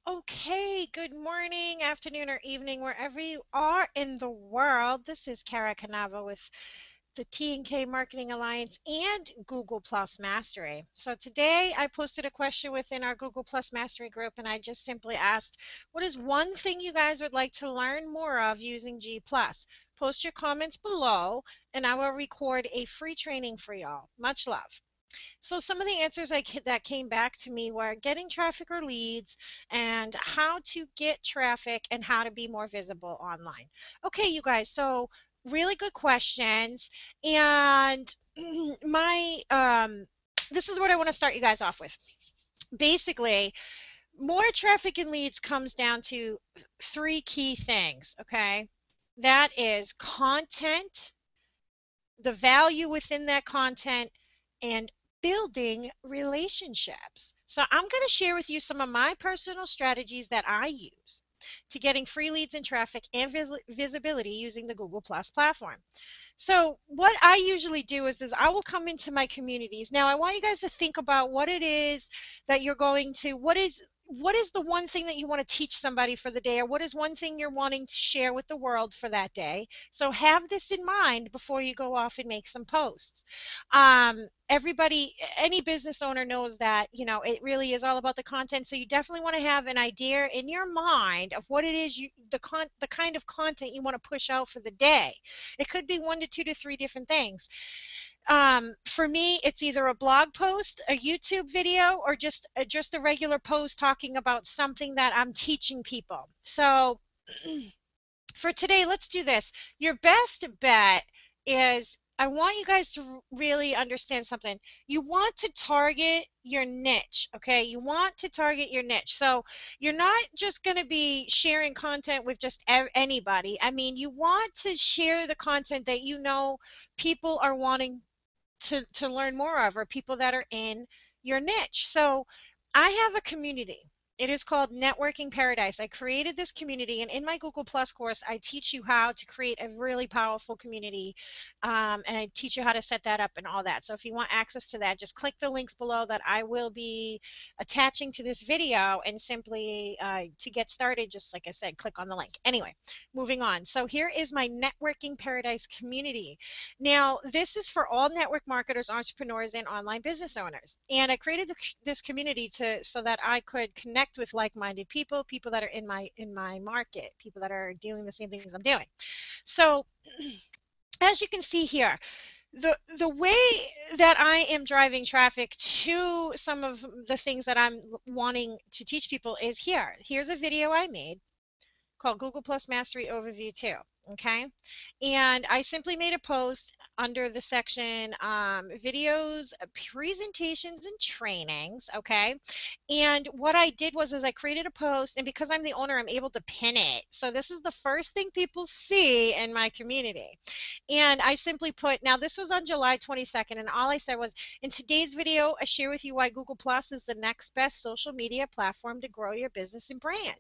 Okay, good morning, afternoon, or evening, wherever you are in the world. This is Kara Canava with the T&K Marketing Alliance and Google Plus Mastery. So today I posted a question within our Google Plus Mastery group, and I just simply asked, what is one thing you guys would like to learn more of using G Plus? Post your comments below, and I will record a free training for y'all. Much love. So some of the answers that came back to me were getting traffic or leads and how to get traffic and how to be more visible online. Okay, you guys, so really good questions. And my this is what I want to start you guys off with. Basically, more traffic and leads comes down to three key things, okay? That is content, the value within that content, and building relationships. So I'm going to share with you some of my personal strategies that I use to getting free leads and traffic and visibility using the Google Plus platform. So what I usually do is I will come into my communities. Now I want you guys to think about what it is that you're going to, what is the one thing that you want to teach somebody for the day, or what is one thing you're wanting to share with the world for that day? So have this in mind before you go off and make some posts. Everybody, any business owner knows that, it really is all about the content. So you definitely want to have an idea in your mind of what it is the kind of content you want to push out for the day. It could be one to two to three different things. For me, it's either a blog post, a YouTube video, or just a regular post talking about something that I'm teaching people. So for today, let's do this. Your best bet is, I want you guys to really understand something. You want to target your niche, okay? You want to target your niche. So you're not just going to be sharing content with just anybody. I mean, you want to share the content that people are wanting to learn more of, or people that are in your niche. So I have a community. It is called Networking Paradise. I created this community, and in my Google Plus course, I teach you how to create a really powerful community, and I teach you how to set that up and all that. So if you want access to that, just click the links below that I will be attaching to this video, and simply to get started, just like I said, click on the link. Anyway, moving on. So here is my Networking Paradise community. Now, this is for all network marketers, entrepreneurs, and online business owners. And I created this community so that I could connect with like-minded people, people that are in my market, people that are doing the same things I'm doing. So as you can see here, the way that I am driving traffic to some of the things that I'm wanting to teach people is here. Here's a video I made called Google Plus Mastery Overview 2. Okay, and I simply made a post under the section videos, presentations, and trainings. Okay, and what I did was I created a post, and because I'm the owner, I'm able to pin it. So this is the first thing people see in my community. And I simply put, now this was on July 22nd, and all I said was, in today's video, I share with you why Google Plus is the next best social media platform to grow your business and brand.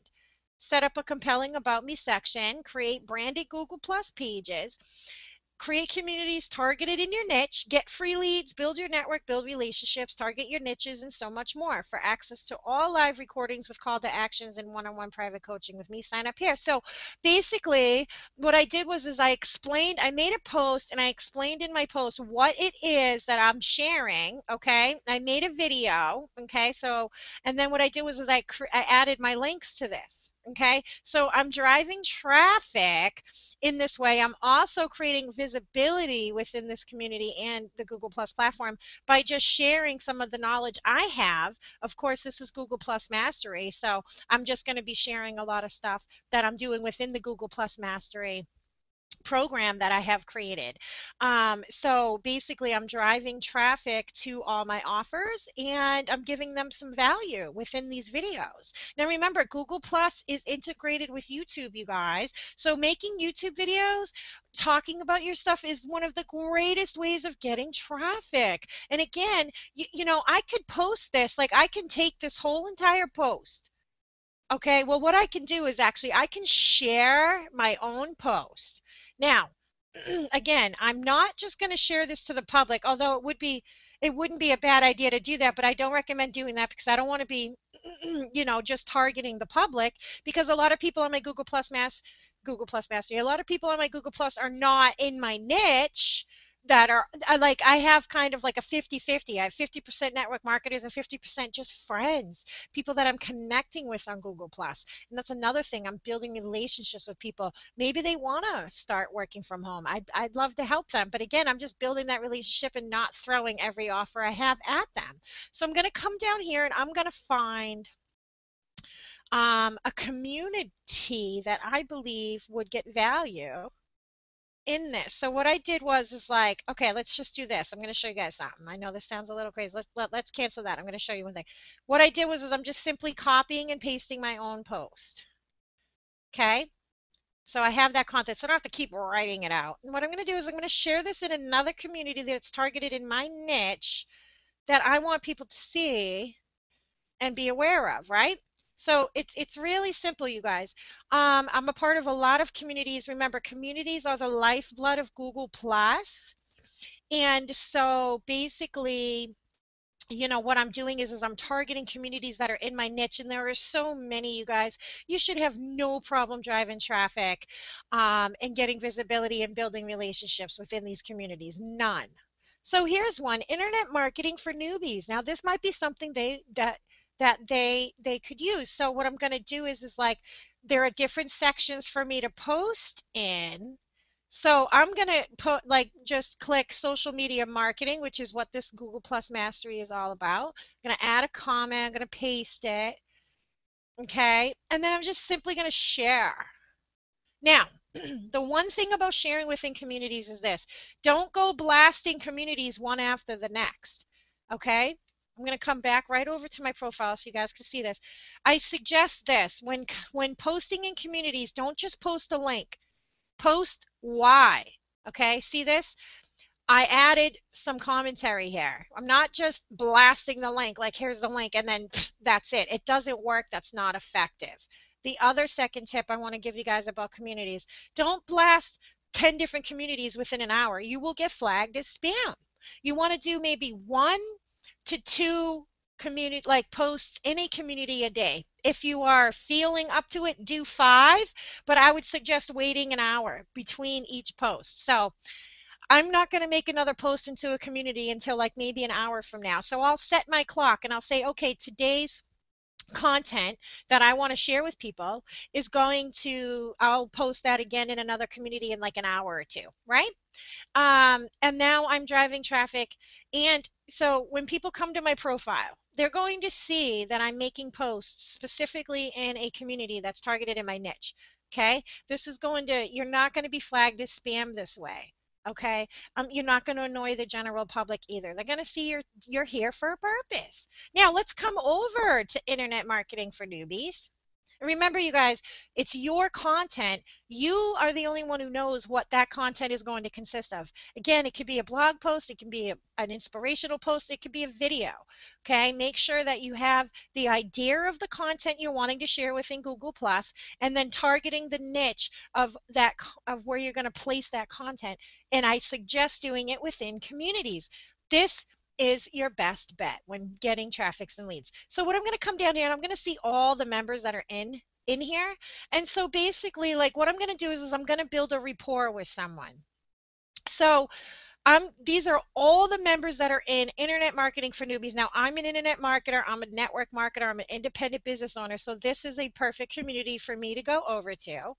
Set up a compelling About Me section, create branded Google Plus pages, create communities targeted in your niche, get free leads, build your network, build relationships, target your niches, and so much more. For access to all live recordings with call to actions and one-on-one private coaching with me, sign up here. So basically what I did was I made a post, and I explained in my post what it is that I'm sharing. Okay, I made a video. Okay, so, and then what I did was I added my links to this. Okay, so I'm driving traffic in this way. I'm also creating visibility within this community and the Google Plus platform by just sharing some of the knowledge I have. Of course, this is Google Plus Mastery, so I'm just going to be sharing a lot of stuff that I'm doing within the Google Plus Mastery program that I have created. So basically I'm driving traffic to all my offers, and I'm giving them some value within these videos. Now remember, Google Plus is integrated with YouTube, you guys. So making YouTube videos talking about your stuff is one of the greatest ways of getting traffic. And again, I could post this, like I can take this whole entire post. Okay, well, what I can do is actually I can share my own post. Now, again, I'm not just going to share this to the public, although it wouldn't be a bad idea to do that, but I don't recommend doing that because I don't want to be, just targeting the public, because a lot of people on my Google Plus Mastery, a lot of people on my Google Plus are not in my niche, that are like, I have kind of like a 50-50. I have 50% network marketers and 50% just friends, people that I'm connecting with on Google Plus. And that's another thing. I'm building relationships with people. Maybe they want to start working from home. I'd love to help them. But again, I'm just building that relationship and not throwing every offer I have at them. So I'm going to come down here and I'm going to find a community that I believe would get value in this. So what I did was is like, okay, let's just do this. I'm going to show you guys something. I know this sounds a little crazy. Let's cancel that. I'm going to show you one thing. What I did was is I'm just simply copying and pasting my own post. Okay? So I have that content, so I don't have to keep writing it out. And what I'm going to do is I'm going to share this in another community that's targeted in my niche that I want people to see and be aware of, right? So it's really simple, you guys. I'm a part of a lot of communities. Remember, communities are the lifeblood of Google Plus. And so basically, what I'm doing is I'm targeting communities that are in my niche, and there are so many, you guys. You should have no problem driving traffic, and getting visibility and building relationships within these communities. None. So here's one: internet marketing for newbies. Now this might be something they could use. So what I'm going to do is like, there are different sections for me to post in. So I'm going to put, like, just click social media marketing, which is what this Google Plus Mastery is all about. I'm going to add a comment. I'm going to paste it. Okay. And then I'm just simply going to share. Now, the one thing about sharing within communities is this: don't go blasting communities one after the next. Okay. I'm going to come back right over to my profile so you guys can see this. I suggest this: when posting in communities, don't just post a link. Post why. Okay, see this? I added some commentary here. I'm not just blasting the link, like here's the link and then that's it. It doesn't work. That's not effective. The other second tip I want to give you guys about communities: don't blast 10 different communities within an hour. You will get flagged as spam. You want to do maybe 1 to 2 community, like, posts in a community a day. If you are feeling up to it, do 5, but I would suggest waiting an hour between each post. So I'm not going to make another post into a community until like maybe an hour from now. So I'll set my clock and I'll say, okay, today's content that I want to share with people I'll post that again in another community in like an hour or 2, right? And now I'm driving traffic. And so when people come to my profile, they're going to see that I'm making posts specifically in a community that's targeted in my niche. Okay. You're not going to be flagged as spam this way. Okay. You're not going to annoy the general public either. They're going to see you're here for a purpose. Now let's come over to internet marketing for newbies. Remember, you guys, it's your content. You are the only one who knows what that content is going to consist of. Again, it could be a blog post, it can be an inspirational post, it could be a video. Okay, make sure that you have the idea of the content you're wanting to share within Google Plus, and then targeting the niche of where you're going to place that content. And I suggest doing it within communities. This is your best bet when getting traffics and leads. So what I'm going to come down here and I'm going to see all the members that are in here. And so basically, like, what I'm going to do is I'm going to build a rapport with someone. So these are all the members that are in internet marketing for newbies. Now, I'm an internet marketer, I'm a network marketer, I'm an independent business owner. So this is a perfect community for me to go over to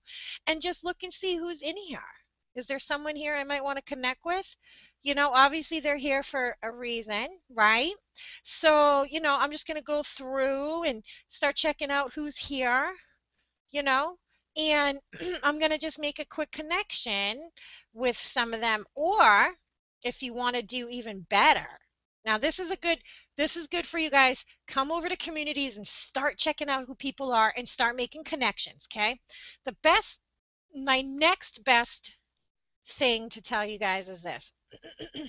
and just look and see who's in here. Is there someone here I might want to connect with? Obviously they're here for a reason, right? So, I'm just going to go through and start checking out who's here, and I'm going to just make a quick connection with some of them. Or if you want to do even better, now this is good for you guys. Come over to communities and start checking out who people are and start making connections, okay? My next best thing to tell you guys is this. I'm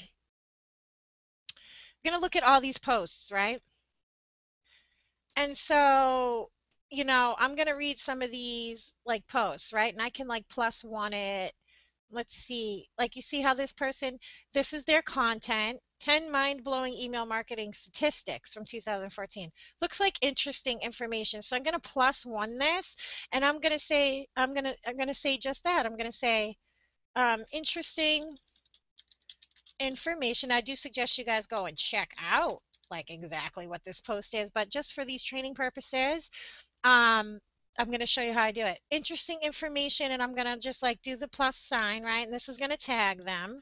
going to look at all these posts, right? And so, I'm going to read some of these like posts, right? And I can like +1 it. Let's see. Like, you see how this is their content. 10 mind-blowing email marketing statistics from 2014. Looks like interesting information. So I'm going to plus one this, and I'm going to say I'm going to say just that. I'm going to say interesting information. I do suggest you guys go and check out like exactly what this post is, but just for these training purposes, I'm going to show you how I do it. Interesting information, and I'm going to just like do the plus sign, right? And this is going to tag them,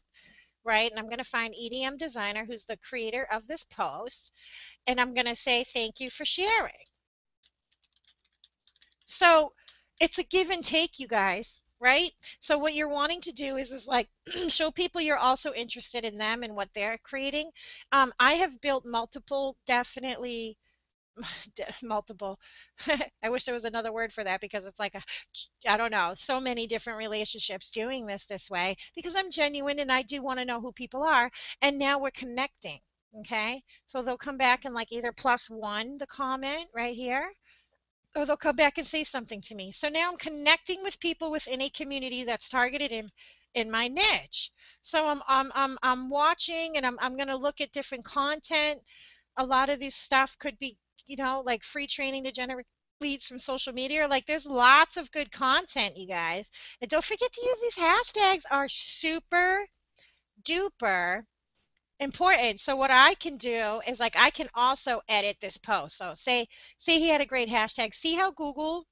right? And I'm going to find EDM Designer, who's the creator of this post, and I'm going to say thank you for sharing. So it's a give and take, you guys, right? So what you're wanting to do is like show people you're also interested in them and what they're creating. I have built multiple, definitely multiple. I wish there was another word for that because it's like I don't know, so many different relationships doing this way because I'm genuine and I do want to know who people are. And now we're connecting. Okay. So they'll come back and like either plus one the comment right here, or they'll come back and say something to me. So now I'm connecting with people within a community that's targeted in my niche. So I'm watching and I'm going to look at different content. A lot of this stuff could be, like free training to generate leads from social media. Like there's lots of good content, you guys. And don't forget to use these hashtags are super duper important. So what I can do is like I can also edit this post. So say he had a great hashtag. See how Google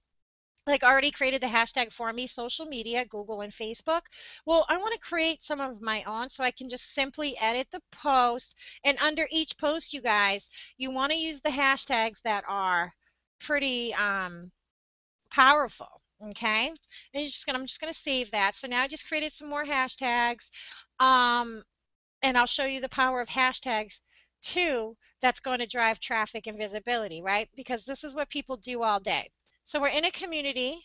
like already created the hashtag for me, social media, Google and Facebook. Well, I want to create some of my own, so I can just simply edit the post. And under each post, you guys, you want to use the hashtags that are pretty powerful. Okay. And I'm just gonna save that. So now I just created some more hashtags. Um, and I'll show you the power of hashtags too, that's going to drive traffic and visibility, right? Because this is what people do all day. So we're in a community.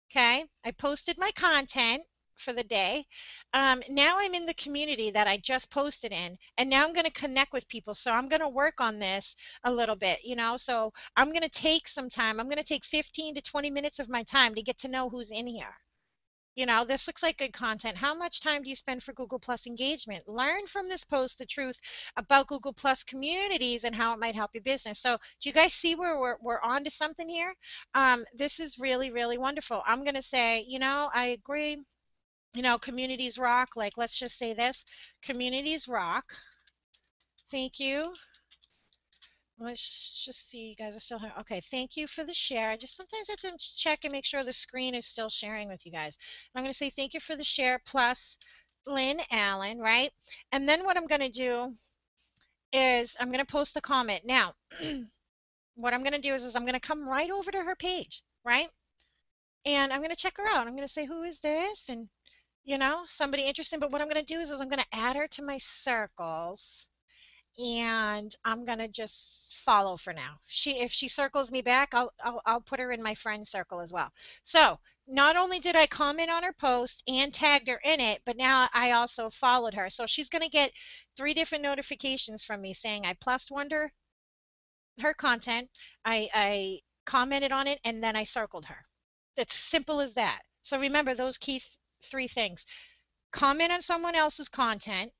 Okay, I posted my content for the day. Now I'm in the community that I just posted in, and now I'm going to connect with people. So I'm going to work on this a little bit, so I'm going to take some time. I'm going to take 15 to 20 minutes of my time to get to know who's in here. This looks like good content. How much time do you spend for Google Plus engagement? Learn from this post the truth about Google Plus communities and how it might help your business. So do you guys see where we're on to something here? This is really, really wonderful. I'm going to say, I agree. Communities rock. Like, let's just say this. Communities rock. Thank you. Let's just see, you guys are still here. Okay, thank you for the share. I just sometimes have to check and make sure the screen is still sharing with you guys. I'm going to say thank you for the share plus Lynn Allen, right? And then what I'm going to do is I'm going to post a comment. Now, what I'm going to do is I'm going to come right over to her page, right? And I'm going to check her out. I'm going to say, who is this? And, somebody interesting. But what I'm going to do is I'm going to add her to my circles. And I'm gonna just follow for now. If she circles me back, I'll put her in my friend circle as well. So not only did I comment on her post and tagged her in it, but now I also followed her. So she's gonna get 3 different notifications from me saying I plus one her content, I commented on it, and then I circled her. It's simple as that. So remember those key 3 things: comment on someone else's content,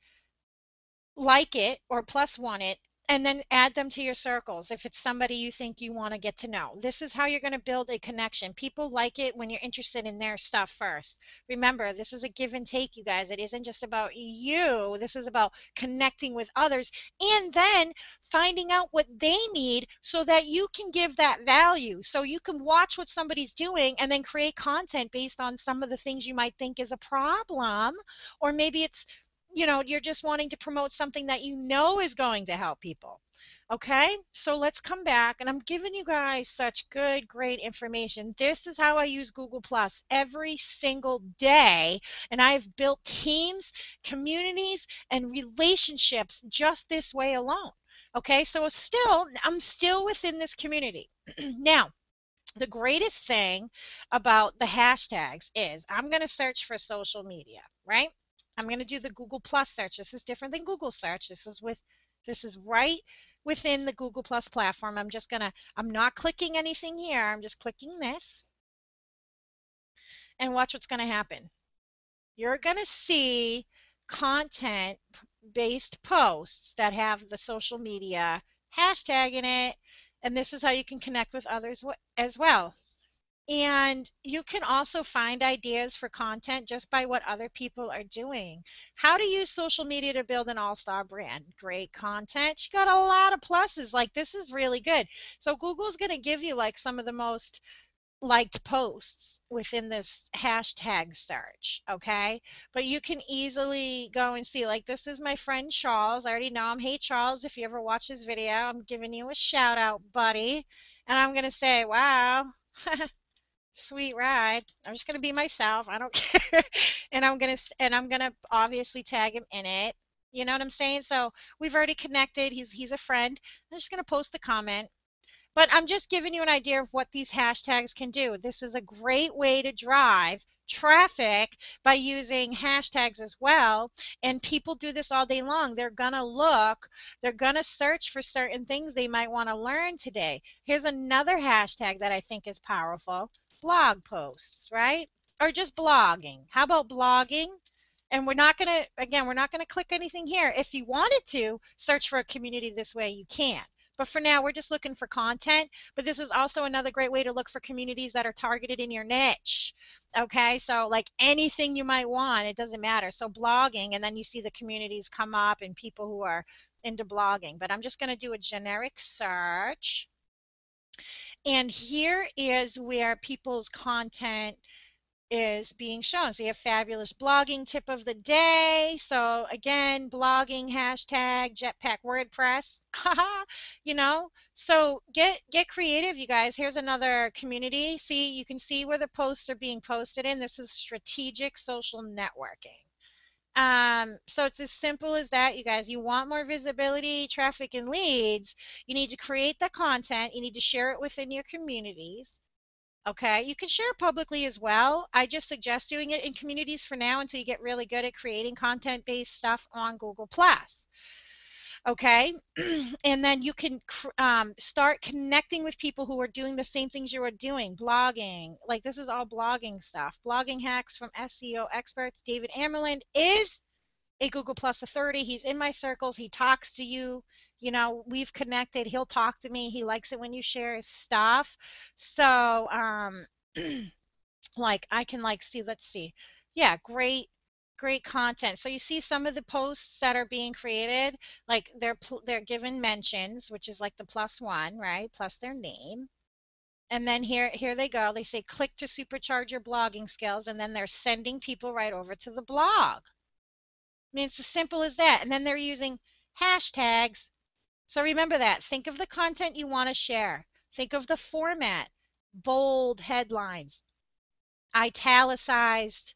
like it or plus one it, and then add them to your circles if it's somebody you think you want to get to know. This is how you're going to build a connection. People like it when you're interested in their stuff first. Remember, this is a give and take, you guys. It isn't just about you. This is about connecting with others and then finding out what they need so that you can give that value. So you can watch what somebody's doing and then create content based on some of the things you might think is a problem, or maybe it's you're just wanting to promote something that is going to help people. Okay, so let's come back, and I'm giving you guys such good, great information. This is how I use Google Plus every single day, and I've built teams, communities, and relationships just this way alone. Okay, so I'm still within this community. Now, the greatest thing about the hashtags is I'm going to search for social media, right? I'm going to do the Google Plus search. This is different than Google search. This is right within the Google Plus platform. I'm not clicking anything here. I'm just clicking this, and watch what's going to happen. You're going to see content based posts that have the social media hashtag in it. And this is how you can connect with others as well. And you can also find ideas for content just by what other people are doing. How to use social media to build an all-star brand. Great content. She got a lot of pluses. Like, this is really good. So Google's going to give you like some of the most liked posts within this hashtag search, okay? But you can easily go and see, like, this is my friend Charles. I already know him. Hey, Charles, if you ever watch this video, I'm giving you a shout out, buddy. And I'm going to say, wow. Sweet ride. I'm just gonna be myself. I don't care. And I'm gonna obviously tag him in it. You know what I'm saying? So we've already connected. He's a friend. I'm just gonna post a comment. But I'm just giving you an idea of what these hashtags can do. This is a great way to drive traffic by using hashtags as well. And people do this all day long. They're going to look, they're going to search for certain things they might want to learn today. Here's another hashtag that I think is powerful: blog posts, right? Or just blogging. How about blogging? And we're not going to, again, we're not going to click anything here. If you wanted to search for a community this way, you can. But for now, we're just looking for content. But this is also another great way to look for communities that are targeted in your niche. Okay, so like anything you might want, it doesn't matter. So blogging, and then you see the communities come up and people who are into blogging. But I'm just going to do a generic search. And here is where people's content is being shown. So you have fabulous blogging tip of the day. So again, blogging hashtag jetpack WordPress. You know, so get creative, you guys. Here's another community. See, you can see where the posts are being posted in. This is strategic social networking. So it's as simple as that, you guys. You want more visibility, traffic, and leads. You need to create the content. You need to share it within your communities. Okay, you can share publicly as well. I just suggest doing it in communities for now until you get really good at creating content-based stuff on Google Plus. Okay, and then you can start connecting with people who are doing the same things you are doing, blogging. Like, this is all blogging stuff. Blogging hacks from SEO experts. David Amerland is a Google Plus authority. He's in my circles. He talks to you. You know, we've connected. He'll talk to me. He likes it when you share his stuff. So, like, I can like see, let's see. Yeah, great content. So you see some of the posts that are being created, like they're given mentions, which is like the +1, right? Plus their name. And then here they go. They say click to supercharge your blogging skills, and then they're sending people right over to the blog. I mean, it's as simple as that. And then they're using hashtags. So remember that. Think of the content you want to share. Think of the format: bold headlines, italicized,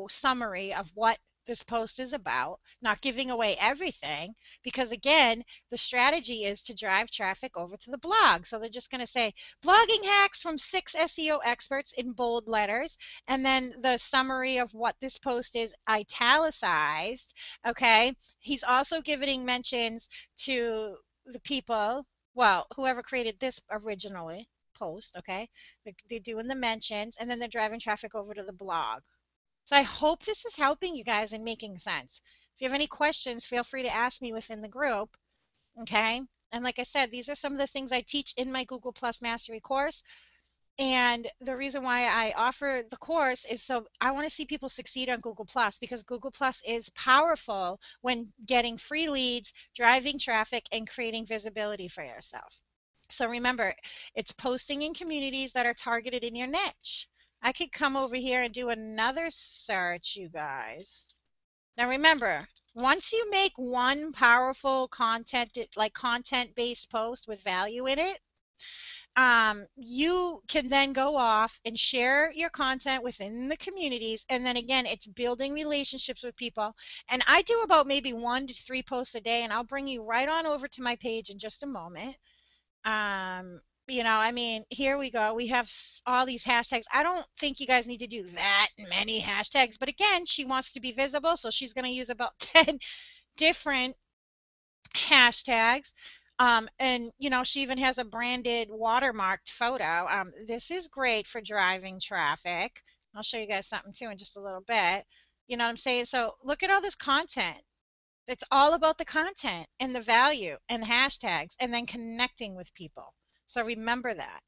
summary of what this post is about, not giving away everything, because again, the strategy is to drive traffic over to the blog. So they're just going to say blogging hacks from 6 SEO experts in bold letters, and then the summary of what this post is italicized. Okay, he's also giving mentions to the people, well, whoever created this originally post. Okay, they're doing the mentions, and then they're driving traffic over to the blog. So I hope this is helping you guys and making sense. If you have any questions, feel free to ask me within the group. Okay. And like I said, these are some of the things I teach in my Google Plus Mastery course. And the reason why I offer the course is so I want to see people succeed on Google Plus, because Google Plus is powerful when getting free leads, driving traffic, and creating visibility for yourself. So remember, it's posting in communities that are targeted in your niche. I could come over here and do another search, you guys. Now remember, once you make one powerful content-based post with value in it, you can then go off and share your content within the communities. And then again, it's building relationships with people. And I do about maybe 1 to 3 posts a day, and I'll bring you right on over to my page in just a moment. I mean, here we go. We have all these hashtags. I don't think you guys need to do that many hashtags, but again, she wants to be visible, so she's going to use about 10 different hashtags. And she even has a branded watermarked photo. This is great for driving traffic. I'll show you guys something too in just a little bit. You know what I'm saying? So look at all this content. It's all about the content and the value and hashtags and then connecting with people. So remember that.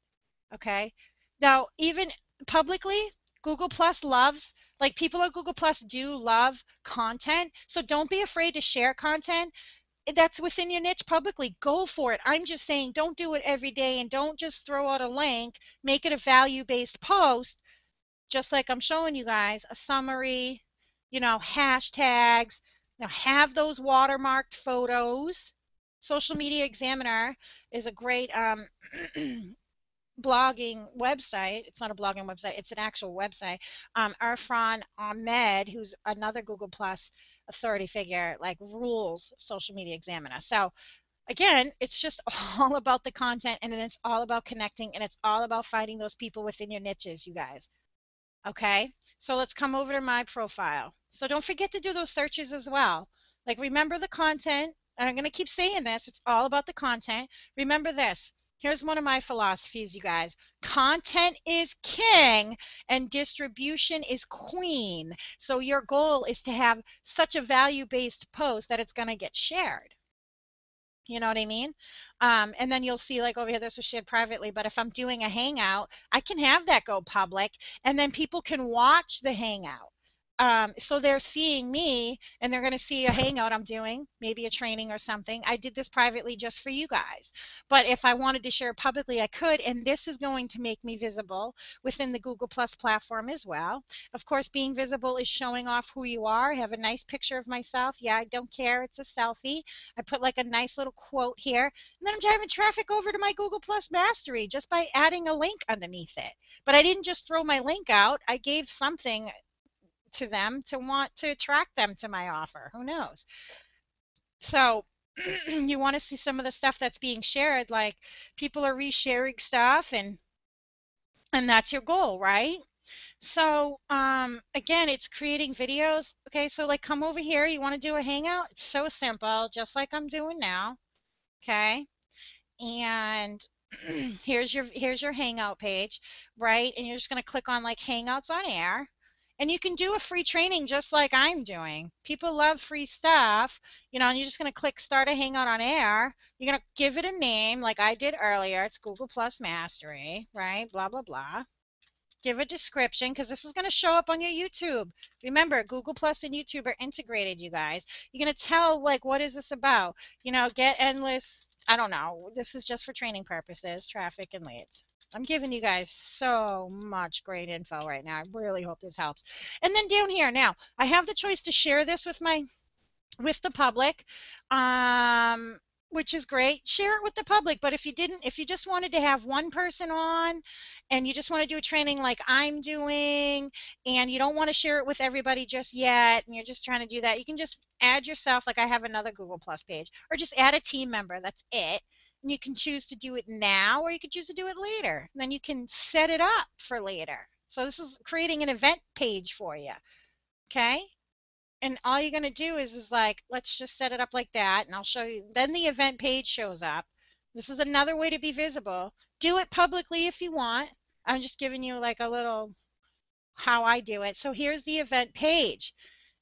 Okay. Now, even publicly, Google Plus loves, like people on Google Plus do love content. So don't be afraid to share content that's within your niche publicly. Go for it. I'm just saying don't do it every day and don't just throw out a link. Make it a value-based post, just like I'm showing you guys, a summary, hashtags. Now have those watermarked photos. Social Media Examiner is a great blogging website. It's not a blogging website, it's an actual website. Irfan Ahmed, who's another Google Plus authority figure, like rules Social Media Examiner. So again, it's just all about the content, and then it's all about connecting, and it's all about finding those people within your niches, you guys. Okay, so let's come over to my profile. So don't forget to do those searches as well. Like remember the content. I'm going to keep saying this. It's all about the content. Remember this. Here's one of my philosophies, you guys. Content is king and distribution is queen. So your goal is to have such a value-based post that it's going to get shared. You know what I mean? And then you'll see like over here, this was shared privately, but if I'm doing a hangout, I can have that go public and then people can watch the hangout. So they're seeing me and they're going to see a hangout I'm doing, maybe a training or something. I did this privately just for you guys. But if I wanted to share publicly, I could. And this is going to make me visible within the Google Plus platform as well. Of course, being visible is showing off who you are. I have a nice picture of myself. Yeah, I don't care. It's a selfie. I put like a nice little quote here. And then I'm driving traffic over to my Google Plus Mastery just by adding a link underneath it. But I didn't just throw my link out. I gave something to them to want to attract them to my offer. Who knows? So you want to see some of the stuff that's being shared, like people are resharing stuff, and that's your goal, right? So again, it's creating videos. Okay, so like come over here, you want to do a hangout? It's so simple, just like I'm doing now. Okay, and here's your hangout page, right? And you're just going to click on like hangouts on air, and you can do a free training just like I'm doing. People love free stuff, and you're just going to click start a hangout on air. You're going to give it a name like I did earlier. It's Google Plus Mastery, right? Blah blah blah. Give a description because this is going to show up on your YouTube. Remember, Google Plus and YouTube are integrated, you guys. You're going to tell, like, what is this about? Get endless, I don't know. This is just for training purposes, traffic and leads. I'm giving you guys so much great info right now. I really hope this helps. And then down here, now, I have the choice to share this with the public, which is great. Share it with the public. But if you just wanted to have one person on and you just want to do a training like I'm doing and you don't want to share it with everybody just yet and you're just trying to do that, you can just add yourself, like I have another Google Plus page, or just add a team member. That's it. And you can choose to do it now or you can choose to do it later. And then you can set it up for later. So this is creating an event page for you. Okay? And all you're going to do is like, let's just set it up like that, and I'll show you. Then the event page shows up. This is another way to be visible. Do it publicly if you want. I'm just giving you like a little how I do it. So here's the event page.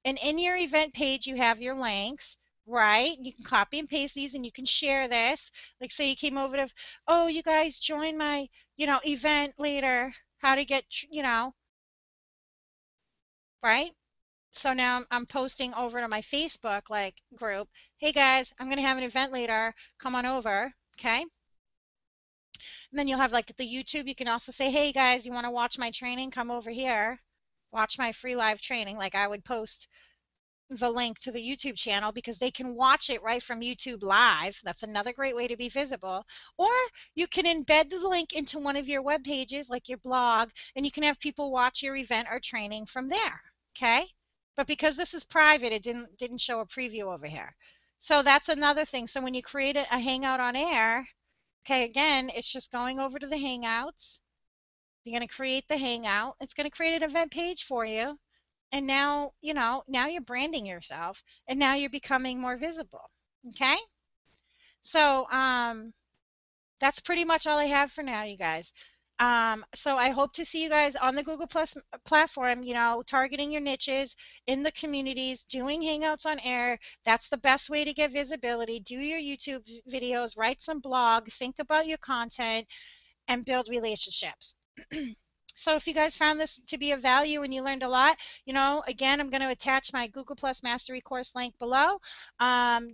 And in your event page, you have your links, right? You can copy and paste these and you can share this. Like say you came over to, oh, you guys join my, event later, how to get, right? So now I'm posting over to my Facebook like group. Hey guys, I'm going to have an event later. Come on over. Okay. And then you'll have like the YouTube. You can also say, hey guys, you want to watch my training? Come over here. Watch my free live training. Like I would post the link to the YouTube channel because they can watch it right from YouTube Live. That's another great way to be visible. Or you can embed the link into one of your web pages, like your blog, and you can have people watch your event or training from there. Okay? But because this is private, it didn't show a preview over here. So that's another thing. So when you create a hangout on air, okay, again, it's just going over to the hangouts. You're going to create the hangout. It's going to create an event page for you. And now, now you're branding yourself and now you're becoming more visible. Okay? So, that's pretty much all I have for now, you guys. So I hope to see you guys on the Google Plus platform, targeting your niches in the communities, doing Hangouts on air. That's the best way to get visibility. Do your YouTube videos, write some blog, think about your content, and build relationships. So if you guys found this to be of value and you learned a lot, again, I'm going to attach my Google Plus Mastery course link below.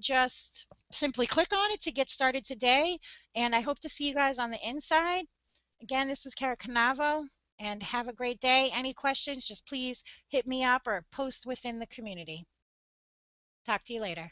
Just simply click on it to get started today. And I hope to see you guys on the inside. Again, this is Kara Canavo, and have a great day. Any questions, just please hit me up or post within the community. Talk to you later.